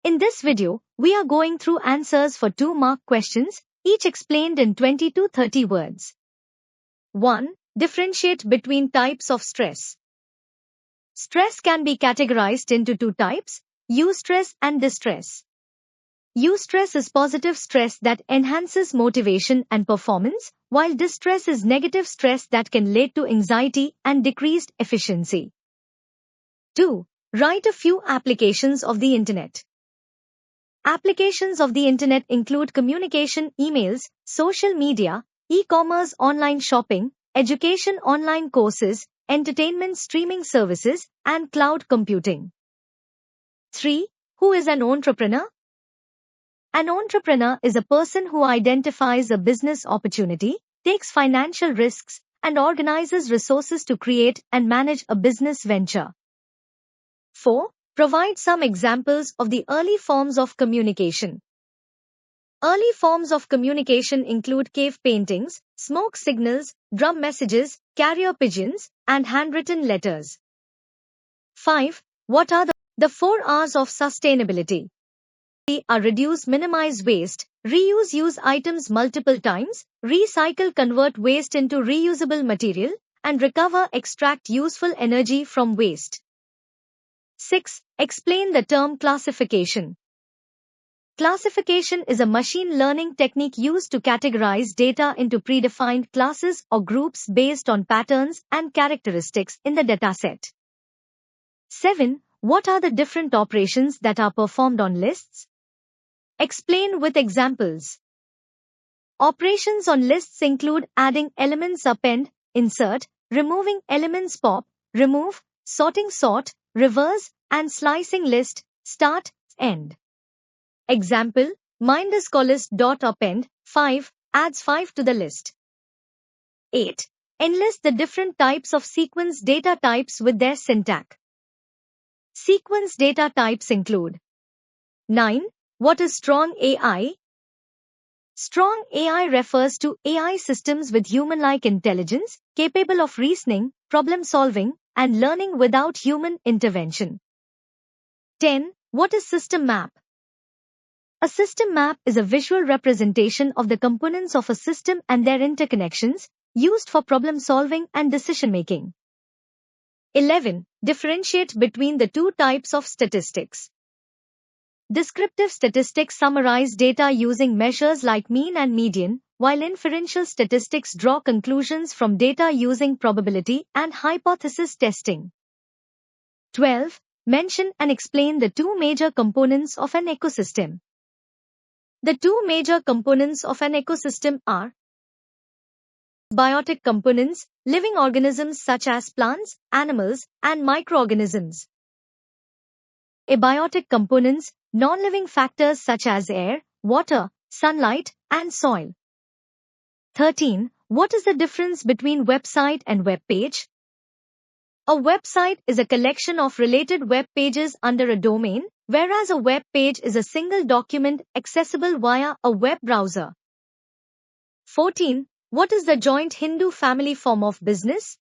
In this video, we are going through answers for 2-mark questions, each explained in 20 to 30 words. 1. Differentiate between types of stress. Stress can be categorized into 2 types, eustress and distress. Eustress is positive stress that enhances motivation and performance, while distress is negative stress that can lead to anxiety and decreased efficiency. 2. Write a few applications of the Internet. Applications of the Internet include communication, emails, social media, e-commerce, online shopping, education, online courses, entertainment streaming services, and cloud computing. 3. Who is an entrepreneur? An entrepreneur is a person who identifies a business opportunity, takes financial risks, and organizes resources to create and manage a business venture. 4. Provide some examples of the early forms of communication. Early forms of communication include cave paintings, smoke signals, drum messages, carrier pigeons, and handwritten letters. 5. What are the 4 R's of sustainability? Are reduce, minimize waste, reuse, use items multiple times, recycle, convert waste into reusable material, and recover, extract useful energy from waste. 6. Explain the term classification. Classification is a machine learning technique used to categorize data into predefined classes or groups based on patterns and characteristics in the dataset. 7. What are the different operations that are performed on lists? Explain with examples. Operations on lists include adding elements, append, insert, removing elements, pop, remove, sorting, sort, reverse, and slicing list, start, end. Example, minDiscoList.append 5 adds 5 to the list. 8. Enlist the different types of sequence data types with their syntax. Sequence data types include 9. What is strong AI? Strong AI refers to AI systems with human-like intelligence, capable of reasoning, problem-solving, and learning without human intervention. 10. What is system map? A system map is a visual representation of the components of a system and their interconnections, used for problem-solving and decision-making. 11. Differentiate between the 2 types of statistics. Descriptive statistics summarize data using measures like mean and median, while inferential statistics draw conclusions from data using probability and hypothesis testing. 12. Mention and explain the 2 major components of an ecosystem. The 2 major components of an ecosystem are biotic components, living organisms such as plants, animals, and microorganisms. Abiotic components, non-living factors such as air, water, sunlight, and soil. 13. What is the difference between website and web page? A website is a collection of related web pages under a domain, whereas a web page is a single document accessible via a web browser. 14. What is the joint Hindu family form of business?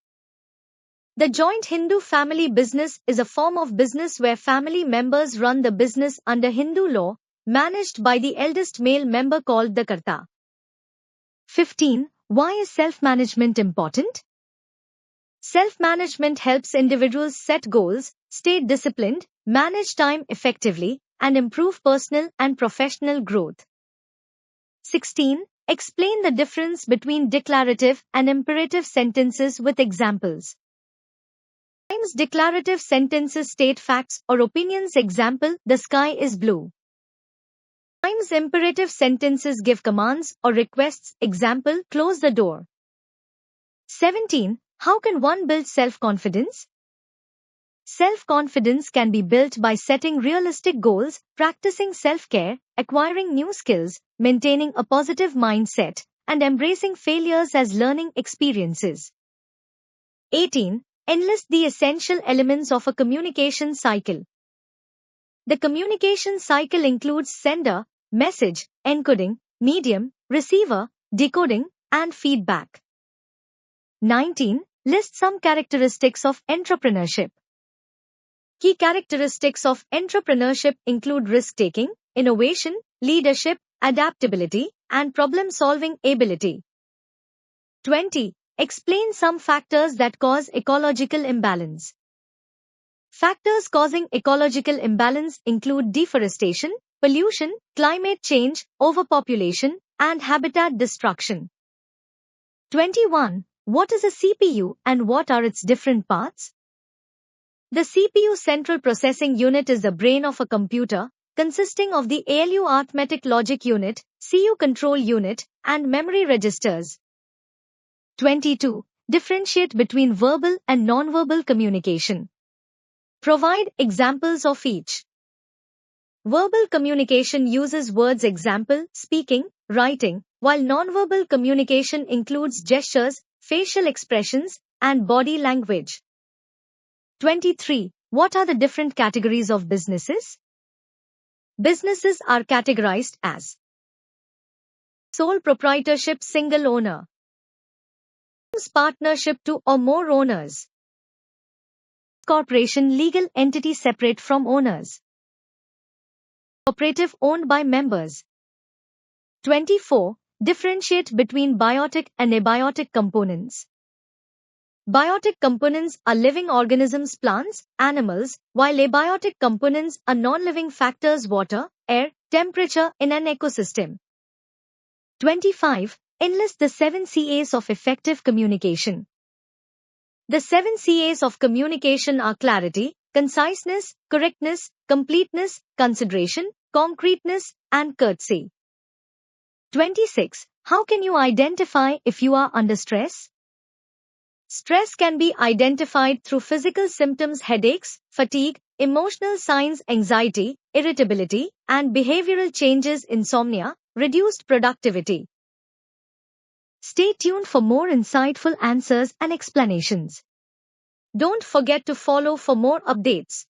The joint Hindu family business is a form of business where family members run the business under Hindu law, managed by the eldest male member called the Karta. 15. Why is self-management important? Self-management helps individuals set goals, stay disciplined, manage time effectively, and improve personal and professional growth. 16. Explain the difference between declarative and imperative sentences with examples. Sometimes declarative sentences state facts or opinions. Example, the sky is blue. Sometimes imperative sentences give commands or requests. Example, close the door. 17. How can one build self-confidence? Self-confidence can be built by setting realistic goals, practicing self-care, acquiring new skills, maintaining a positive mindset, and embracing failures as learning experiences. 18. Enlist the essential elements of a communication cycle. The communication cycle includes sender, message, encoding, medium, receiver, decoding, and feedback. 19. List some characteristics of entrepreneurship. Key characteristics of entrepreneurship include risk-taking, innovation, leadership, adaptability, and problem-solving ability. 20. Explain some factors that cause ecological imbalance. Factors causing ecological imbalance include deforestation, pollution, climate change, overpopulation, and habitat destruction. 21. What is a CPU and what are its different parts? The CPU, Central Processing Unit, is the brain of a computer, consisting of the ALU, Arithmetic Logic Unit, CU, Control Unit, and memory registers. 22. Differentiate between verbal and nonverbal communication. Provide examples of each. Verbal communication uses words, example, speaking, writing, while nonverbal communication includes gestures, facial expressions, and body language. 23. What are the different categories of businesses? Businesses are categorized as sole proprietorship, single owner; partnership, two or more owners; corporation, legal entity separate from owners; cooperative, owned by members. 24. Differentiate between biotic and abiotic components. Biotic components are living organisms, plants, animals, while abiotic components are non-living factors, water, air, temperature in an ecosystem. 25. Enlist the 7 CAs of effective communication. The 7 CAs of communication are clarity, conciseness, correctness, completeness, consideration, concreteness, and courtesy. 26. How can you identify if you are under stress? Stress can be identified through physical symptoms, headaches, fatigue, emotional signs, anxiety, irritability, and behavioral changes, insomnia, reduced productivity. Stay tuned for more insightful answers and explanations. Don't forget to follow for more updates.